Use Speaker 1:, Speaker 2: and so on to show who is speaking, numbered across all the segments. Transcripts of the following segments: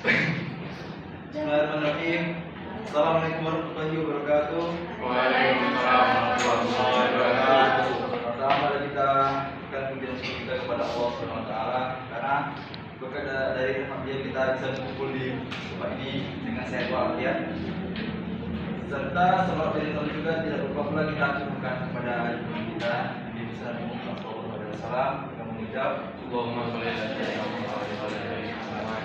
Speaker 1: Bismillahirrahmanirrahim. Assalamualaikum warahmatullahi wabarakatuh.
Speaker 2: Waalaikumsalam warahmatullahi wabarakatuh.
Speaker 1: Pertama kita akan menjelaskan kita kepada Allah Subhanahu wa taala karena berkat dari rahmat Dia kita bisa berkumpul di tempat ini dengan sehat walafiat. Serta salawat dan salam juga tidak lupa pula kita aturkan kepada imam kita Nabi besar Muhammad sallallahu alaihi wasallam dengan mengucap
Speaker 2: Allahumma sholli ala sayyidina Muhammad wa ala alihi wasallam.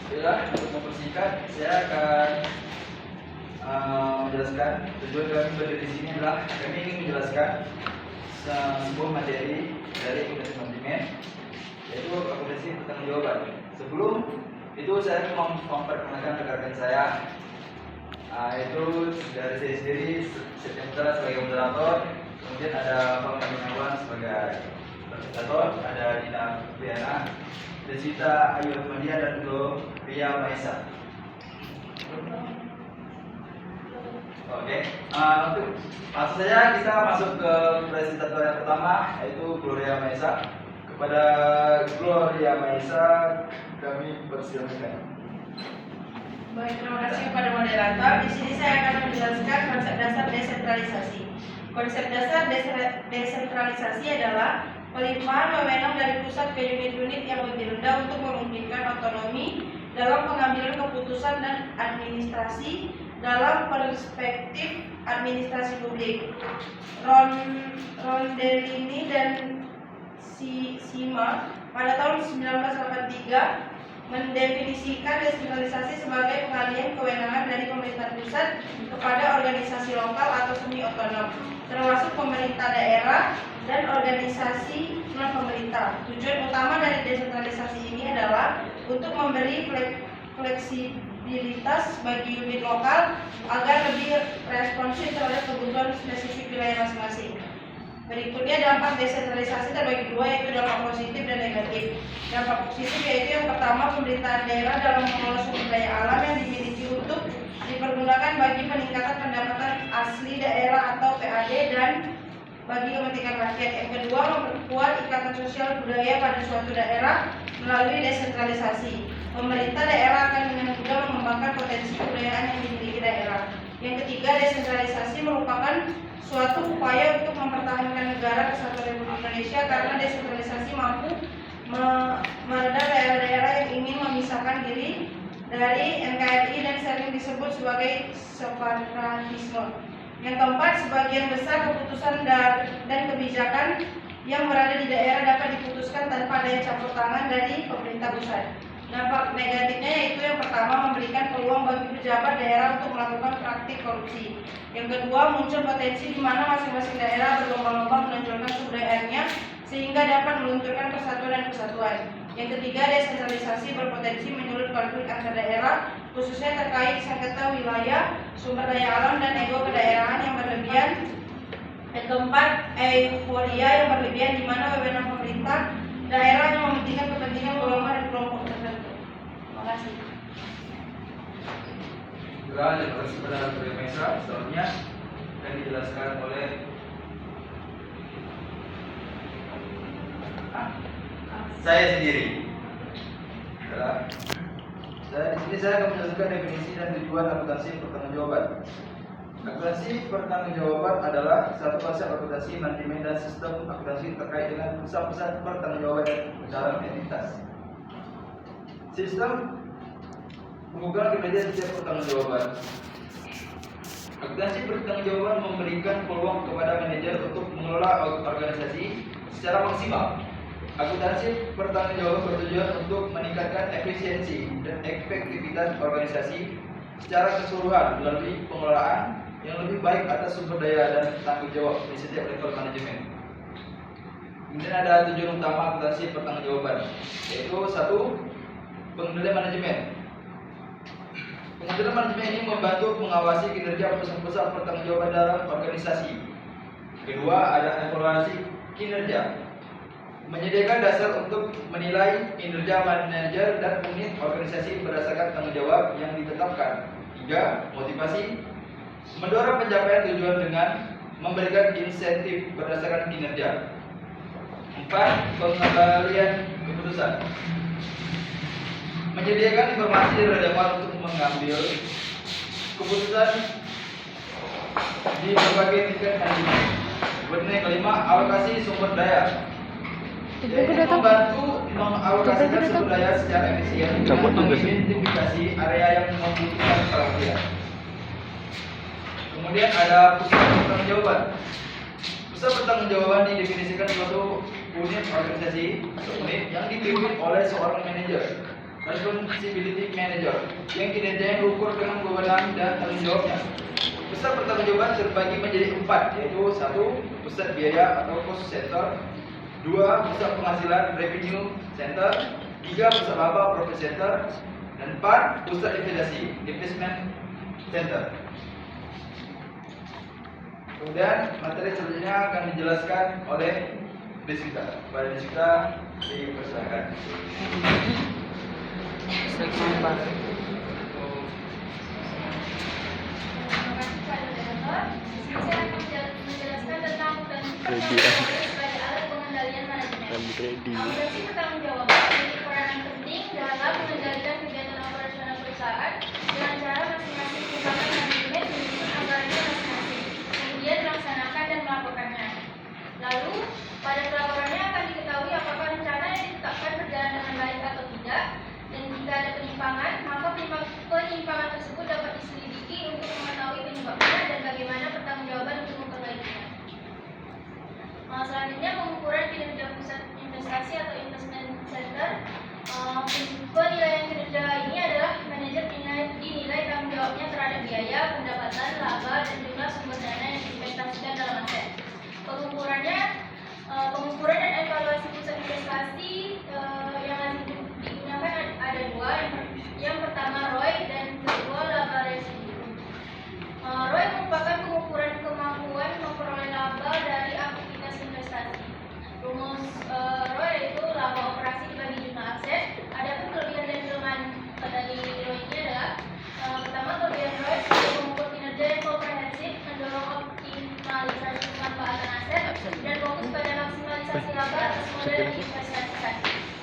Speaker 1: Baiklah, untuk mempersingkat, saya akan menjelaskan tujuan kami berdiri di sini adalah kami ingin menjelaskan sebuah materi dari akuntansi manajemen, yaitu akuntansi pertanggungjawaban. Sebelum itu saya memperkenalkan rekan-rekan saya, yaitu dari saya sendiri September sebagai moderator, kemudian ada Bang Gunawan sebagai presentator, ada Dina Fiana, Desita Ayu Rahmadia dan juga Ria Maisa. Oke, untuk langsung saja kita masuk ke presentator yang pertama, yaitu Gloria Maisa. Kepada Gloria Maisa kami persilakan.
Speaker 3: Baik, terima kasih kepada moderator. Di sini saya akan menjelaskan konsep dasar desentralisasi. Konsep dasar desentralisasi adalah pelimpahan wewenang dari pusat ke unit-unit yang lebih rendah untuk memungkinkan otonomi dalam pengambilan keputusan dan administrasi dalam perspektif administrasi publik. Rondelini dan Sima pada tahun 1983 mendefinisikan desentralisasi sebagai pengalihan kewenangan dari pemerintah pusat kepada organisasi lokal atau semi otonom, termasuk pemerintah daerah dan organisasi non pemerintah. Tujuan utama dari desentralisasi ini adalah untuk memberi fleksibilitas bagi unit lokal agar lebih responsif terhadap kebutuhan spesifik wilayah masing-masing. Berikutnya dampak desentralisasi terbagi dua, yaitu dampak positif dan negatif. Dampak positif yaitu yang pertama, pemerintahan daerah dalam mengelola sumber daya alam yang dimiliki untuk dipergunakan bagi peningkatan pendapatan asli daerah atau PAD dan bagi kepentingan rakyat. Yang kedua, memperkuat ikatan sosial budaya pada suatu daerah melalui desentralisasi. Pemerintah daerah akan dengan mudah mengembangkan potensi kebudayaan yang dimiliki daerah. Yang ketiga, desentralisasi merupakan suatu upaya untuk mempertahankan negara kesatuan Republik Indonesia karena desentralisasi mampu meredam daerah-daerah yang ingin memisahkan diri dari NKRI dan sering disebut sebagai separatisme. Yang keempat, sebagian besar keputusan dan kebijakan yang berada di daerah dapat diputuskan tanpa adanya campur tangan dari pemerintah pusat. Dampak negatifnya yaitu yang pertama, memberikan peluang bagi pejabat daerah untuk melakukan praktik korupsi. Yang kedua, muncul potensi di mana masing-masing daerah berlomba-lomba menonjolkan sumber dayanya sehingga dapat melunturkan persatuan dan kesatuan. Yang ketiga, desentralisasi berpotensi menyulut konflik antar daerah, khususnya terkait sengketa wilayah, sumber daya alam dan ego kedaerahan yang berlebihan. Yang keempat, euforia yang berlebihan di mana wewenang pemerintah daerah yang mementingkan kepentingan golongan dan kelompok tertentu. Terima kasih.
Speaker 1: Terima kasih kepada Gloria Maisa. Selanjutnya akan dijelaskan oleh saya sendiri. Di sini saya akan menjelaskan definisi dan tujuan akuntansi pertanggungjawaban. Akuntansi pertanggungjawaban adalah satu konsep akuntansi manajemen dan sistem akuntansi terkait dengan pusat-pusat pertanggungjawaban dalam entitas. Sistem mengukur kinerja setiap pertanggungjawaban. Akuntansi pertanggungjawaban memberikan peluang kepada manajer untuk mengelola organisasi secara maksimal. Akuntansi pertanggungjawaban bertujuan untuk meningkatkan efisiensi dan efektivitas organisasi secara keseluruhan melalui pengelolaan yang lebih baik atas sumber daya dan tanggung jawab di setiap level manajemen. Kemudian ada tujuan utama akuntansi pertanggungjawaban, yaitu satu, pengendalian manajemen. Pengendalian manajemen ini membantu mengawasi kinerja pusat-pusat pertanggungjawaban dalam organisasi. Kedua, ada evaluasi kinerja, menyediakan dasar untuk menilai kinerja manajer dan unit organisasi berdasarkan tanggung jawab yang ditetapkan. Tiga, motivasi, mendorong pencapaian tujuan dengan memberikan insentif berdasarkan kinerja. 4. Pengembalian keputusan, menyediakan informasi relevan untuk mengambil keputusan di berbagai tingkat manajemen. Kemudian yang kelima, alokasi sumber daya. Yaitu membantu mengalokasikan sumber daya secara efisien dengan mengidentifikasi area yang membutuhkan perhatian. Kemudian ada pusat pertanggungjawaban. Pusat pertanggungjawaban didefinisikan suatu unit organisasi atau unit yang dipimpin oleh seorang manajer, responsibility manager, yang kinerjanya diukur dengan wewenang dan tanggung jawabnya. Pusat pertanggungjawaban terbagi menjadi 4, yaitu 1. Pusat biaya atau cost center, 2. Pusat penghasilan revenue center, 3. Pusat laba profit center, dan 4. Pusat investasi investment center. Kemudian materi selanjutnya akan dijelaskan oleh Deswita. Pada Deswita dipersilakan.
Speaker 4: Saya akan menjelaskan tentang sebagai alat pengendalian manajemen. Akuntansi pertanggungjawaban memiliki peranan penting dalam mengendalikan kegiatan operasional perusahaan dengan cara masing-masing timbangan manajemen menyusun anggarannya masing-masing, kemudian melaksanakan dan melaporkannya. Lalu, pada pelaporannya akan diketahui apakah rencana yang ditetapkan berjalan dengan baik atau tidak, dan jika ada penyimpangan, maka penyimpangan tersebut dapat diselidiki untuk mengetahui penyebabnya dan bagaimana pertanggungjawaban untuk memperbaikinya. Selanjutnya, pengukuran kinerja pusat investasi atau investment center. Penilaian kinerja ini adalah manajer dinilai tanggung jawabnya terhadap biaya, pendapatan, laba, dan jumlah sumber dana yang diinvestasikan dalam aset. Pengukuran dan evaluasi pusat investasi yang lazim digunakan ada 2. Yang pertama ROI dan kedua laba residu. ROI merupakan pengukuran kemampuan memperoleh laba dari aktivitas investasi. Rumus ROI yaitu laba operasi dibagi jumlah aset. Adapun kelebihan dan kelemahan dari ROI ini adalah pertama, kelebihan ROI sebagai pengukur kinerja yang komprehensif, mendorong optimalisasi pemanfaatan aset dan fokus pada maksimalisasi laba atas modal yang diinvestasikan.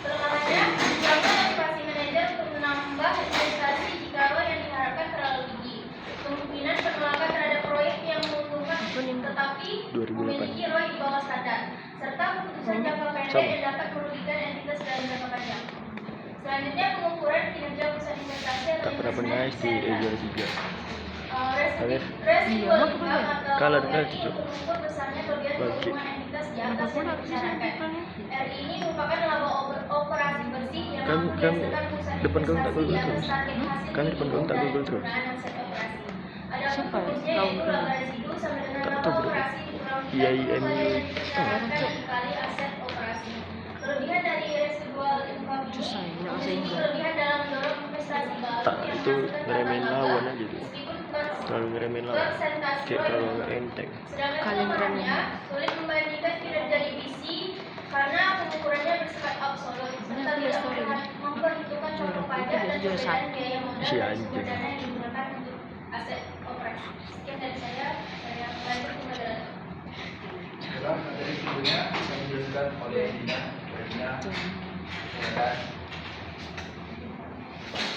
Speaker 4: Kelemahannya, melakukan motivasi manajer untuk menambah investasi jika ROI yang diharapkan terlalu tinggi. Kemungkinan penolakan terhadap proyek yang menguntungkan tetapi memiliki ROI di bawah standar, serta keputusan jangka pendek yang dapat merugikan entitas dalam jangka panjang. Selanjutnya, pengukuran kinerja pusat investasi atau investment center. Residual income atau RI mengukur besarnya kelebihan keuntungan entitas di atas yang disarankan. RI ini merupakan laba operasi bersih yang berdasarkan pusat investasi di atas target hasil dari penggunaan aset operasi. Adapun fokusnya yaitu laba residu sama dengan laba operasi dikurang upaya yang disarankan dikali aset operasi. Kelebihan dari residual income ini memiliki kelebihan dalam mendorong investasi baru yang
Speaker 5: ngeremehin lawan aja tuh, terlalu ngeremehin lawan, kayak terlalu enteng.
Speaker 4: Sedangkan kelemahannya sulit membandingkan kinerja divisi karena pengukurannya bersifat absolut serta tidak memperhitungkan contoh pajak dan perbedaan biaya modal dan sumber dana yang digunakan untuk aset operasi. Sekian dari saya lanjut kepada
Speaker 1: Sekarang materi sebelumnya akan dijelaskan oleh Dina. Silakan.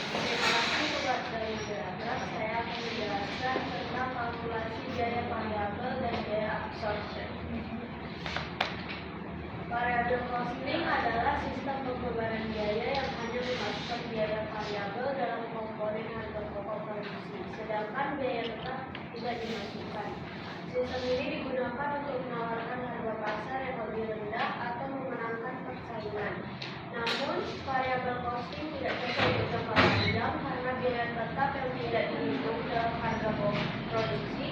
Speaker 4: Terima kasih kepada Indra. Saya akan menjelaskan tentang kalkulasi biaya variabel dan biaya absorption. Variable costing adalah sistem pembebanan biaya yang hanya memasukkan biaya variabel dalam komponen harga pokok produksi, sedangkan biaya tetap tidak dimasukkan. Sistem ini digunakan untuk menawarkan harga pasar yang lebih rendah atau memenangkan persaingan. Namun, variable costing tidak cocok untuk jangka panjang karena biaya tetap yang tidak dihitung dalam harga produksi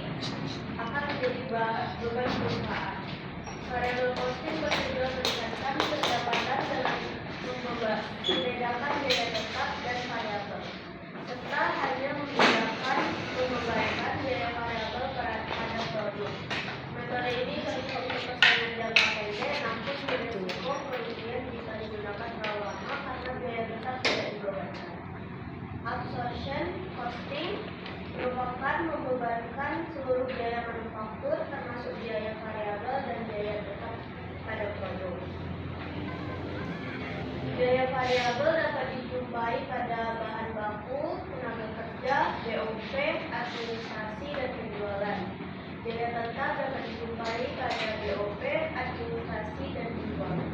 Speaker 4: akan menjadi beban perusahaan. Variable costing bertujuan meningkatkan pendapatan dalam membedakan biaya tetap dan variabel, serta hanya membedakan pembebankan biaya variabel pada produk. Metode ini cocok untuk persaingan jangka pendek, namun berisiko kerugian jika digunakan terlalu lama karena biaya tetap tidak dibebankan. Absorption costing merupakan membebankan seluruh biaya manufaktur termasuk biaya variabel dan biaya tetap pada produk. Biaya variabel dapat dijumpai dijumpai pada bahan baku, tenaga kerja, BOP, administrasi, dan penjualan. Biaya tetap dapat dijumpai pada BOP, administrasi, dan penjualan.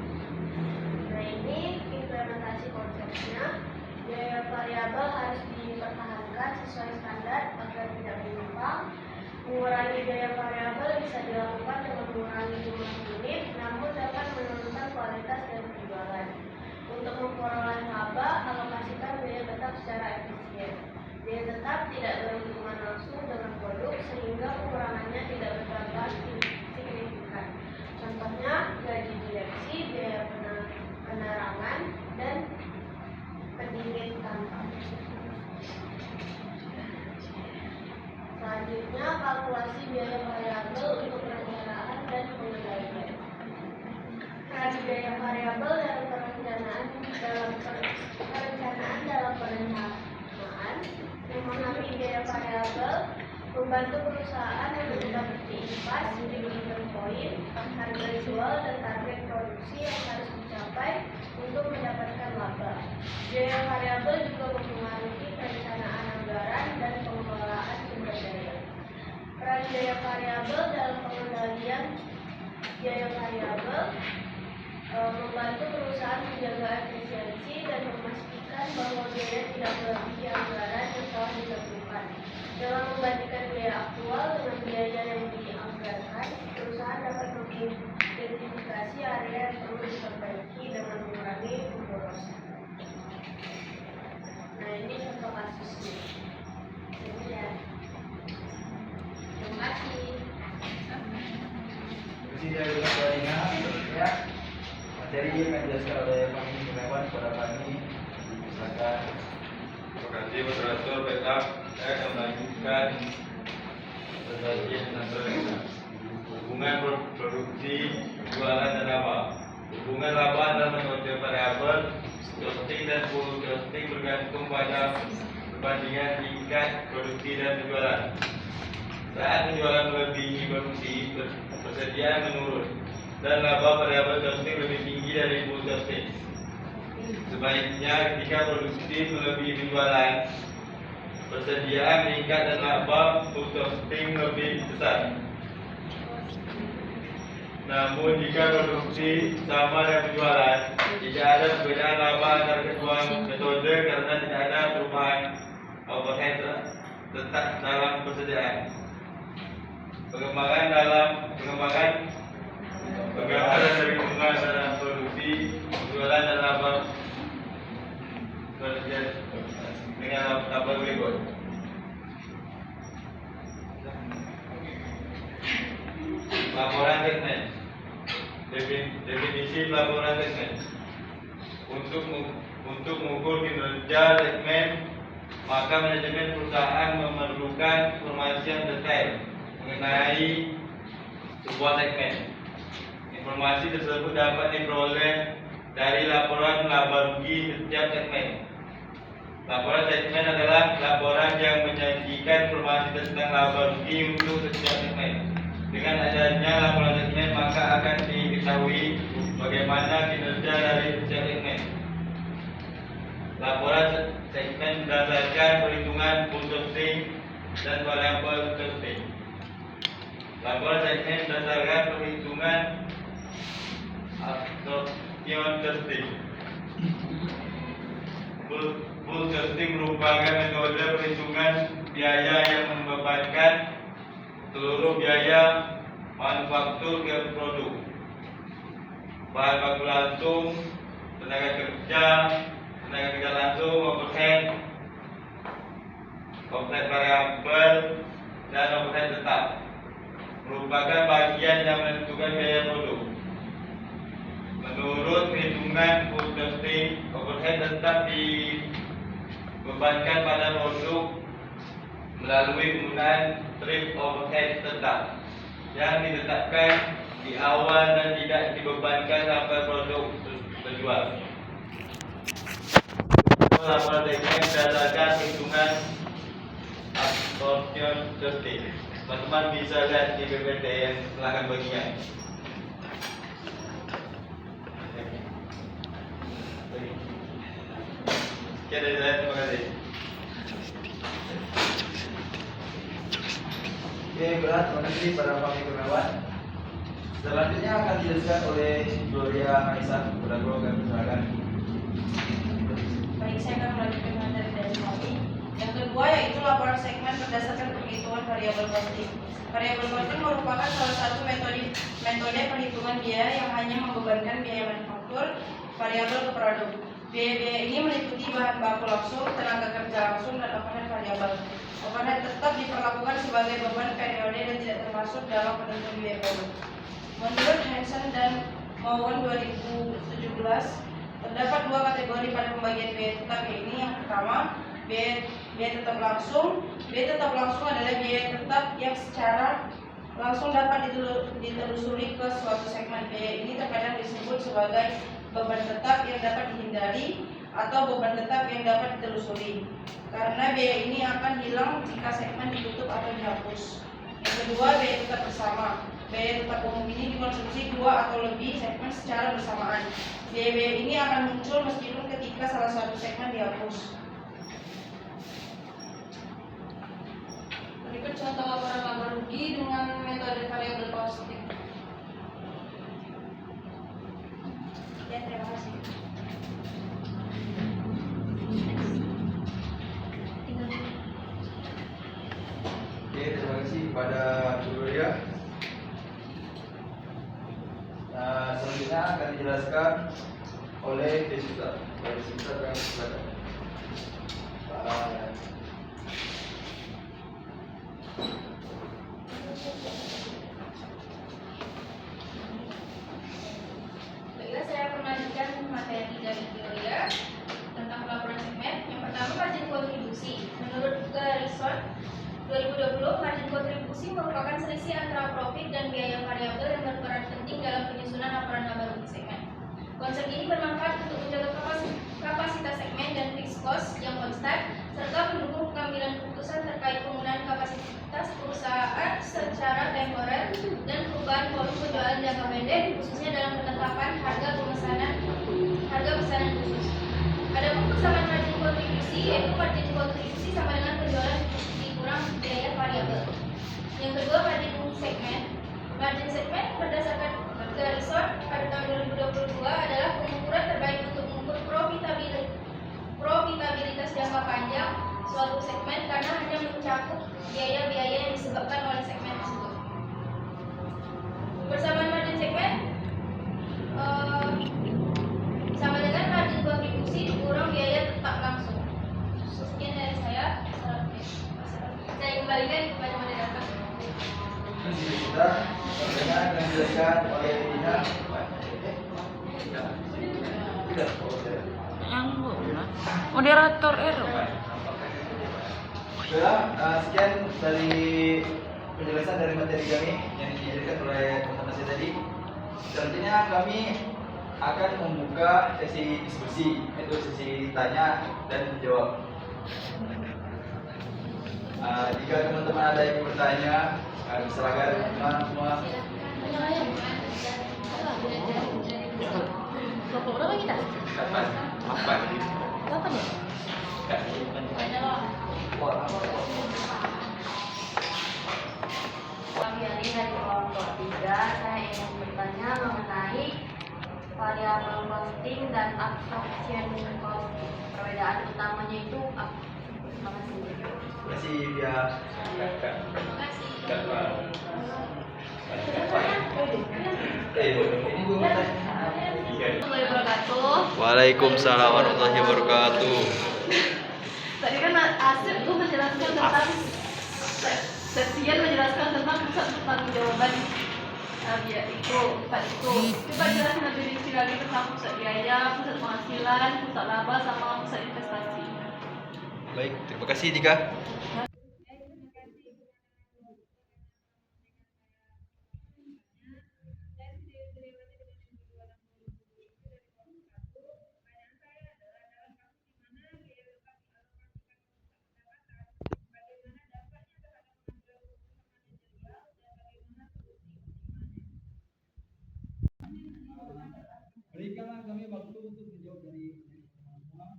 Speaker 4: Nah, ini implementasi konsepnya. Biaya variabel harus dipertahankan sesuai standar agar tidak menyimpang. Mengurangi biaya variabel bisa dilakukan dengan mengurangi jumlah unit, namun dapat menurunkan kualitas dan penjualan. Untuk memperoleh laba, alokasikan biaya tetap secara efisien. Biaya tetap tidak berhubungan langsung dengan produk, sehingga pengurangannya tidak berdampak signifikan. Contohnya, gaji direksi, biaya penerangan, dan pendingin kantor. Selanjutnya, kalkulasi biaya variabel untuk perencanaan dan pengendalian. Peran biaya variabel dalam perencanaan memahami biaya variabel membantu perusahaan yang mendapat impas, break-even point, harga jual, dan target produksi yang harus dicapai untuk mendapatkan laba. Biaya variabel juga mempengaruhi perencanaan anggaran dan pengelolaan sumber daya. Peran biaya variabel dalam pengendalian biaya variabel membantu perusahaan menjaga efisiensi dan memastikan bahwa biaya tidak melebihi anggaran yang telah ditentukan. Dalam membandingkan biaya aktual dengan biaya yang dianggarkan, perusahaan dapat mengidentifikasi area yang perlu diperbaiki dengan mengurangi pemborosan. Nah, ini contoh kasusnya. Ini ya. Terima kasih.
Speaker 1: Isi dari Karina, selanjutnya materi yang akan dijelaskan oleh kami Gunawan kepada kami. Silakan.
Speaker 2: Terima kasih moderator backup. Saya akan melanjutkan persajian tentang hubungan produksi, jualan, dan laba. Hubungan laba adalah metode variabel costing dan full costing bergantung pada perbandingan tingkat produksi dan penjualan. Saat penjualan melebihi produksi, persediaan menurun, dan laba variabel costing lebih tinggi dari full costing. Sebaliknya, ketika produksi melebihi penjualan, persediaan meningkat dan laba full costing lebih besar. Namun jika produksi sama dengan penjualan, tidak ada perbedaan laba antara kedua metode karena tidak ada perubahan overhead tetap dalam persediaan. Pengembangan dari hubungan antara produksi, penjualan, dan laba dengan tabel berikut. Laporan segmen. Definisi laporan segmen. Untuk mengukur kinerja segmen, maka manajemen perusahaan memerlukan informasi yang detail mengenai sebuah segmen. Informasi tersebut dapat diperoleh dari laporan laba rugi setiap segmen. Laporan segmen adalah laporan yang menyajikan informasi tentang laba rugi untuk setiap segmen. Dengan adanya laporan segmen, maka akan diketahui bagaimana kinerja dari setiap segmen. Laporan segmen berdasarkan perhitungan full costing dan variable costing. Laporan segmen berdasarkan perhitungan absorption costing. Full costing merupakan metode perhitungan biaya yang membebankan seluruh biaya manufaktur ke produk, bahan baku langsung, tenaga kerja langsung, overhead variabel, dan overhead tetap. Merupakan bagian yang menentukan biaya produk. Menurut perhitungan full costing, overhead tetap dibebankan pada produk melalui penggunaan strip overhead tetap yang ditetapkan di awal dan tidak dibebankan sampai produk terjual. Laporan segmen berdasarkan perhitungan absorption costing. Teman-teman bisa lihat di PPT yang belakang bagian. Sekian dari saya, terima kasih.
Speaker 1: Oke, berat, terima kasih pada Pak Kurniawan. Selanjutnya akan dijelaskan oleh Gloria Aisyah kepada Guru kami silakan.
Speaker 3: Baik, saya akan melanjutkan materi dari kami. Yang kedua yaitu laporan segmen berdasarkan penghitungan variabel costing. Variabel costing merupakan salah satu metode perhitungan biaya yang hanya membebankan biaya manufaktur variabel ke produk. Biaya-biaya ini meliputi bahan baku langsung, tenaga kerja langsung, dan overhead variabel. Overhead tetap diperlakukan sebagai beban periode dan tidak termasuk dalam penentuan biaya produk. Menurut Hansen dan Mowen 2017, terdapat dua kategori pada pembagian biaya tetap, yaitu yang pertama, biaya tetap langsung. Biaya tetap langsung adalah biaya tetap yang secara langsung dapat ditelusuri ke suatu segmen. Biaya ini terkadang disebut sebagai beban tetap yang dapat dihindari atau beban tetap yang dapat ditelusuri, karena biaya ini akan hilang jika segmen ditutup atau dihapus. Yang kedua, biaya tetap bersama. Biaya tetap umum ini dikonsumsi dua atau lebih segmen secara bersamaan. Biaya-biaya ini akan muncul meskipun ketika salah satu segmen dihapus. Berikut contoh laporan laba rugi dengan metode variabel costing. Ya, terima kasih.
Speaker 1: Oke, terima kasih kepada Gloria. Selanjutnya akan dijelaskan oleh Desuta. Oleh Desuta, kami silakan.
Speaker 3: Baiklah, saya akan melanjutkan materi dari Gloria tentang pelaporan segmen. Yang pertama, margin kontribusi. Menurut Garrison 2020, margin kontribusi merupakan selisih antara profit dan biaya variabel yang berperan penting dalam penyusunan laporan laba rugi segmen. Konsep ini bermanfaat untuk menjaga kapasitas segmen dan fixed cost yang konstan, serta mendukung pengambilan keputusan terkait penggunaan kapasitas perusahaan secara temporer dan perubahan volume penjualan jangka pendek, khususnya dalam penetapan harga pesanan khusus. Adapun persamaan margin kontribusi, yaitu margin kontribusi sama dengan penjualan dikurang biaya variabel. Yang kedua, margin segmen. Margin segmen berdasarkan Garrison pada tahun 2022 adalah pengukuran terbaik untuk mengukur profitabilitas jangka panjang suatu segmen karena hanya mencakup biaya-biaya yang disebabkan oleh segmen tersebut. Persamaan margin segmen sama dengan margin kontribusi dikurang biaya tetap langsung. Sekian dari saya. Saya kembalikan kepada moderator.
Speaker 1: Terima kasih Desuta. Selanjutnya akan dijelaskan oleh Dina. Tidak,
Speaker 6: Yang moderator
Speaker 1: sekian dari penjelasan dari materi kami yang dijelaskan oleh teman-teman saya tadi. Selanjutnya kami akan membuka sesi diskusi, yaitu sesi tanya dan jawab. Jika teman-teman ada yang bertanya, silakan semua.
Speaker 6: Kelompok berapa kita?
Speaker 1: Kapan?
Speaker 6: Kapan ya?
Speaker 4: Pagi hari dari kelompok 3, saya ingin bertanya mengenai variabel costing dan absorption costing. Perbedaan utamanya itu apa? Terima kasih.
Speaker 1: Terima kasih ya. Ini gue mau
Speaker 5: Waalaikumsalam warahmatullahi wabarakatuh.
Speaker 6: Tadi kan Asep tuh menjelaskan tentang Septian menjelaskan tentang pusat pertanggungjawaban ya itu Pak itu. Coba jelasin lebih rinci lagi tentang pusat biaya, pusat penghasilan, pusat laba sama pusat investasi.
Speaker 1: Baik, terima kasih Dika. Berikanlah kami waktu untuk menjawab dari teman-teman.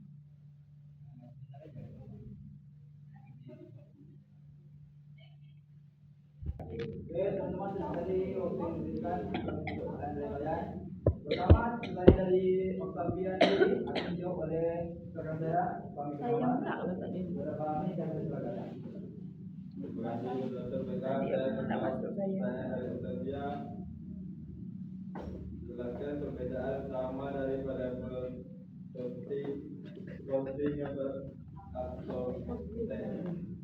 Speaker 1: Oke, teman-teman dari waktu yang diberikan untuk pertanyaan dari kalian. Pertama, pertanyaan dari Octavian ini akan dijawab oleh rekan saya, Kami Muhammad. Saudara kami dan saudara.
Speaker 2: Terima kasih Dr. Beta. Saya pertanyaan dari Octavia. Jelaskan perbedaan sama dari variabel costing atau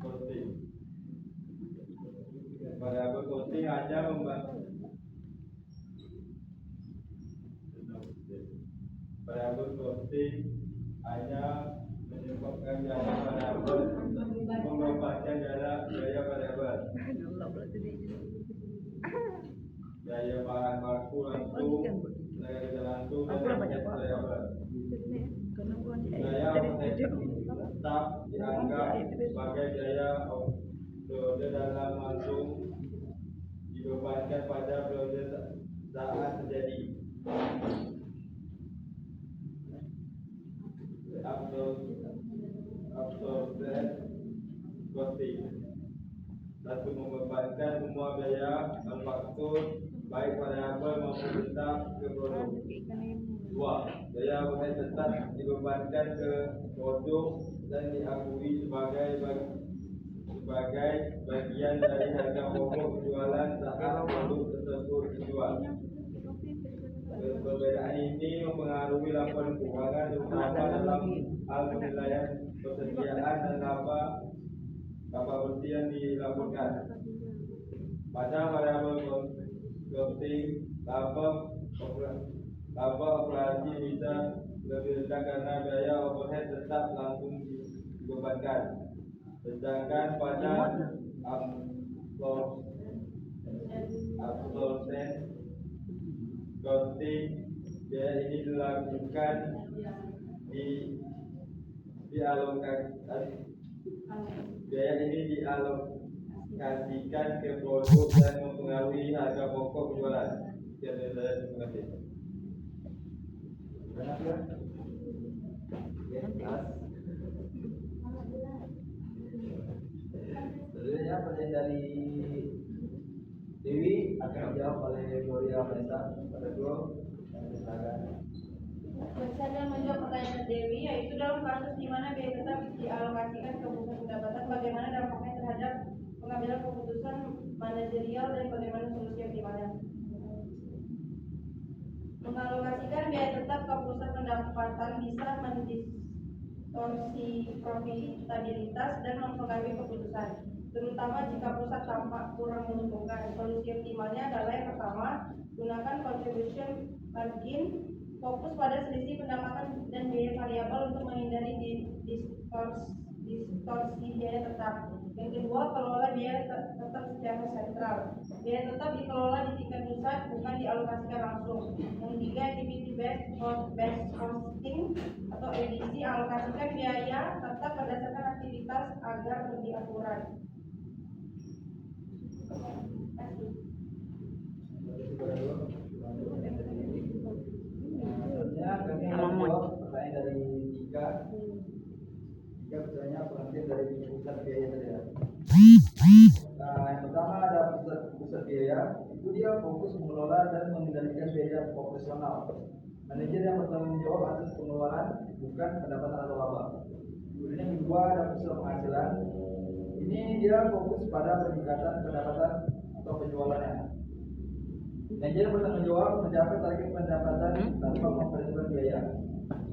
Speaker 2: costing. Variabel costing hanya membantu variabel costing hanya menyebabkan jaya variabel mengubahkan gaya variabel. Gaya bahan baku langsung, gaya kerja langsung dan proses variabel. Gaya otentik tetap dianggap sebagai gaya periode dalam langsung dibebankan pada periode saat terjadi. Absorption costing satu membebankan semua biaya manufaktur baik variabel maupun tetap ke produk. Dua, biaya overhead tetap dibebankan ke produk dan diakui sebagai bagian dari harga pokok penjualan saat produk tersebut dijual. Perbedaan ini mempengaruhi laporan keuangan terutama dalam hal penilaian persediaan dan laba bersih yang dilaporkan. Pada variabel costing, laba operasi bisa lebih rendah karena biaya overhead tetap langsung dibebankan. Sedangkan pada absorption costing, biaya ini dilakukan biaya ini dialokasikan ke produk dan mempengaruhi harga pokok penjualan. Sekian dari saya, terima kasih.
Speaker 1: Selanjutnya pertanyaan dari Dewi akan dijawab oleh Gloria Vanessa. Pada Glo, silakan.
Speaker 3: Saya akan menjawab pertanyaan Dewi, yaitu dalam kasus di mana biaya tetap dialokasikan ke pusat pendapatan, bagaimana dampaknya terhadap pengambilan keputusan manajerial dan bagaimana solusi optimalnya. Mengalokasikan biaya tetap ke pusat pendapatan bisa mendistorsi profitabilitas dan mempengaruhi keputusan, terutama jika pusat tampak kurang menguntungkan. Solusi optimalnya adalah yang pertama, gunakan contribution margin. Fokus pada selisih pendapatan dan biaya variabel untuk menghindari distorsi biaya tetap. Yang kedua, kelola biaya tetap secara sentral. Biaya tetap dikelola di tingkat pusat, bukan dialokasikan langsung. Yang ketiga, activity based costing atau ABC, alokasikan biaya tetap berdasarkan aktivitas agar lebih akurat.
Speaker 1: Selanjutnya kami akan menjawab pertanyaan dari Tika. Tika pertanyaan pengertian dari pusat biaya saja. Yang pertama ada pusat biaya, itu dia fokus mengelola dan mengendalikan biaya operasional. Manajer yang bertanggung jawab atas pengeluaran, bukan pendapatan atau laba. Kemudian yang kedua ada pusat penghasilan. Ini dia fokus pada peningkatan pendapatan atau penjualannya. Manajer bertanggung jawab mencapai target pendapatan tanpa memperhitungkan biaya.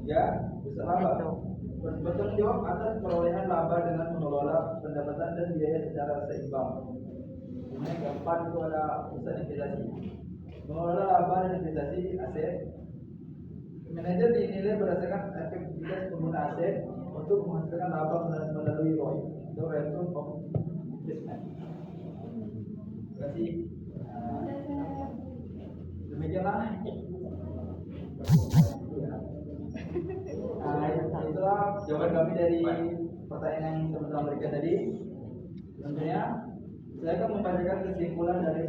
Speaker 1: Tiga, pusat laba bertanggung jawab atas perolehan laba dengan mengelola pendapatan dan biaya secara seimbang. Kemudian keempat itu ada pusat investasi, mengelola laba dan investasi aset. Manajer dinilai berdasarkan efektivitas pengguna aset untuk menghasilkan laba melalui ROI atau return of investment. Terima kasih. Demikianlah. Itulah jawaban kami dari pertanyaan yang teman-teman berikan tadi. Tentunya saya akan membacakan kesimpulan dari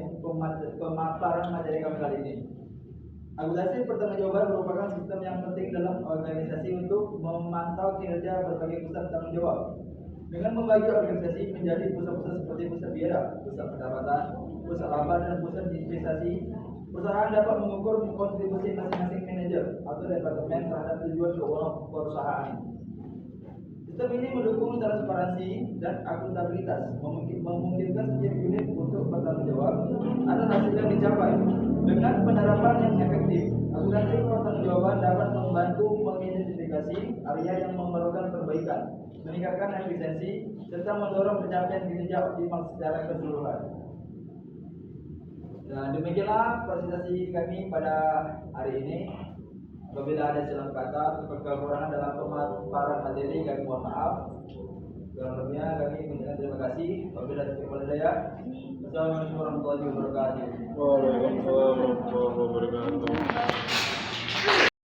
Speaker 1: pemaparan materi kami kali ini. Akuntansi pertanggungjawaban merupakan sistem yang penting dalam organisasi untuk memantau kinerja berbagai pusat tanggung jawab. Dengan membagi organisasi menjadi pusat-pusat seperti pusat biaya, pusat pendapatan, pusat laba, dan pusat investasi, perusahaan dapat mengukur kontribusi masing-masing manajer atau departemen terhadap tujuan keuangan perusahaan. Sistem ini mendukung transparansi dan akuntabilitas, memungkinkan setiap unit untuk bertanggung jawab atas hasil yang dicapai. Dengan penerapan yang efektif, akuntansi pertanggungjawaban dapat membantu mengidentifikasi area yang memerlukan perbaikan, meningkatkan efisiensi, serta mendorong pencapaian kinerja optimal secara keseluruhan. Nah, demikianlah presentasi kami pada hari ini. Apabila ada salah kata atau kekurangan dalam pemaparan materi, kami mohon maaf. Kurang lebihnya kami mengucapkan terima kasih. Apabila ada kekurangan, Assalamualaikum warahmatullahi wabarakatuh.
Speaker 5: Waalaikumsalam warahmatullahi wabarakatuh.